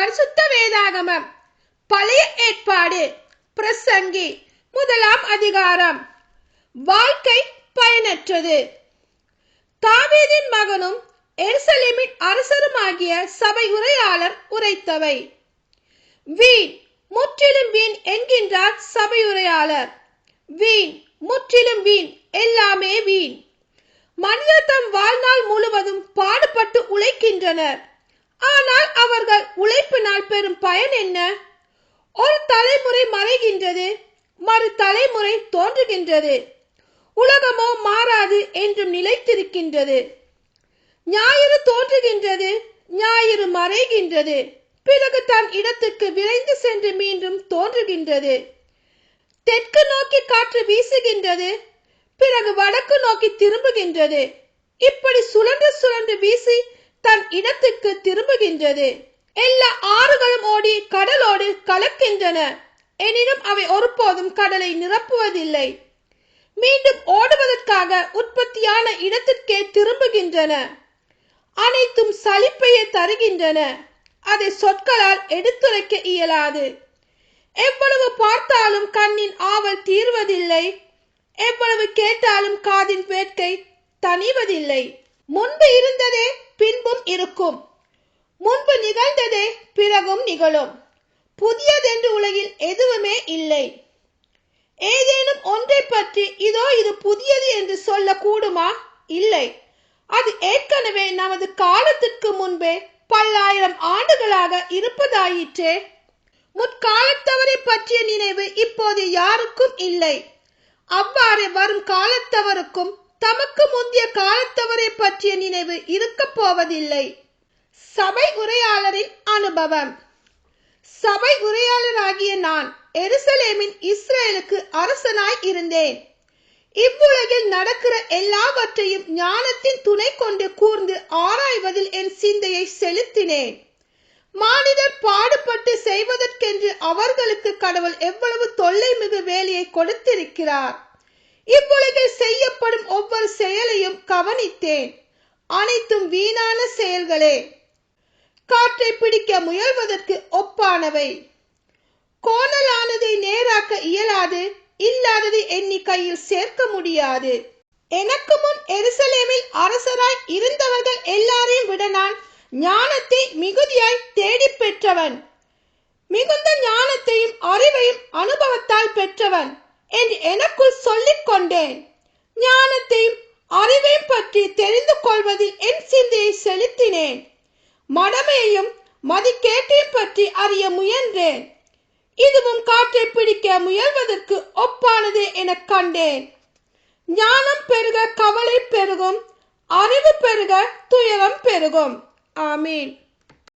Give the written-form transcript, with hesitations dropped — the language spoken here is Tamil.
பரிசுத்த வேதாகமம் பழைய ஏற்பாடு பிரசங்கி 1 அதிகாரம். வாழ்க்கை பயனற்றது. தாவீதின் மகனும் எருசலேமின் அரசருமாகிய சபை உரையாளர் உரைத்தவை. வீண், முற்றிலும் வீண் என்கின்றார் சபை உரையாளர். வீண், முற்றிலும் வீண், எல்லாமே வீண். மனிதர் தம் வாழ்நாள் முழுவதும் பாடுபட்டு உழைக்கின்றனர். ஆனால் அவர்கள் உழைப்பினால் பெறும் பயன் என்ன? ஒரு தலைமுறை மறைகின்றது, மறு தலைமுறை தோன்றுகின்றது. உலகமோ மாறாது என்றும் நிலைத்திருக்கின்றது. ஞாயிறு தோன்றுகின்றது, ஞாயிறு மறைகின்றது, பிறகு தன் இடத்துக்கு விரைந்து சென்று மீண்டும் தோன்றுகின்றது. தெற்கு நோக்கி காற்று வீசுகின்றது, பிறகு வடக்கு நோக்கி திரும்புகின்றது. இப்படி சுழன்று சுழன்று வீசி தன் இடத்துக்கு திரும்புகின்றது. எல்லா ஆறுகளும் ஓடி கடலோடு கலக்கின்றன, எனினும் அவை ஒருபோதும் கடலை நிரப்புவதில்லை. மீண்டும் ஓடுவதற்காக உற்பத்தியான இடத்திற்கே திரும்புகின்றன. அனைத்தும் சலிப்பையே தருகின்றன. அதை சொற்களால் எடுத்துரைக்க இயலாது. எவ்வளவு பார்த்தாலும் கண்ணின் ஆவல் தீர்வதில்லை, எவ்வளவு கேட்டாலும் காதின் வேட்கை தணிவதில்லை. முன்பு இருந்ததே பின்பும் இருக்கும், முன்பு நிகழ்ந்ததே பிறகும் நிகழும். புதியதென்று உலகில் எதுவுமே இல்லை. ஏதேனும் ஒன்றை பற்றி இதோ இது புதியது என்று சொல்ல கூடுமா? இல்லை. அது ஏற்கனவே நமது காலத்திற்கு முன்பே பல்லாயிரம் ஆண்டுகளாக இருப்பதாயிற்றே. முற்காலத்தவரை பற்றிய நினைவு இப்போது யாருக்கும் இல்லை. அவ்வாறு வரும் காலத்தவருக்கும் தமக்கு முந்தைய காலத்தவரை பற்றிய நினைவு இருக்க போவதில்லை. சபை உரையாளரின் அனுபவம். சபை உரையாளராகிய நான் எருசலேமின் இஸ்ரேலுக்கு அரசனாய் இருந்தேன். இவ்வுலகில் நடக்கிற எல்லாவற்றையும் ஞானத்தின் துணை கொண்டு கூர்ந்து ஆராய்வதில் என் சிந்தையை செலுத்தினேன். மானிடர் பாடுபட்டு செய்வதற்கென்று அவர்களுக்கு கடவுள் எவ்வளவு தொல்லை மிகு வேலையை கொடுத்திருக்கிறார். இவ்வுலகில் செய்யப்படும் ஒவ்வொரு செயலையும் கவனித்தேன். அனைத்தும் வீணான செயல்களே, காற்றை பிடிக்க முயல்வதற்கு ஒப்பானவை. கோணலானதை நேராக்க இயலாது, இல்லாததை எண்ணி கையில் சேர்க்க முடியாது. எனக்கு முன் எருசலேமில் அரசராய் இருந்தவர்கள் எல்லாரையும் விட நான் ஞானத்தை மிகுதியாய் தேடி பெற்றவன், மிகுந்த ஞானத்தையும் அறிவையும் அனுபவத்தால் பெற்றவன் என்று எனக்குள் சொல்லிக் கொண்டேன். ஞானத்தையும் அறிவையும் பற்றி தெரிந்து கொள்வதில் என் சிந்தையை செலுத்தினேன். மடமையையும் மதிக்கேட்டையும் பற்றி அறிய முயன்றேன். இதுவும் காற்றை பிடிக்க முயல்வதற்கு ஒப்பானதே என கண்டேன். ஞானம் பெருக கவலை பெருகும், அறிவு பெருக துயரம் பெருகும். ஆமீன்.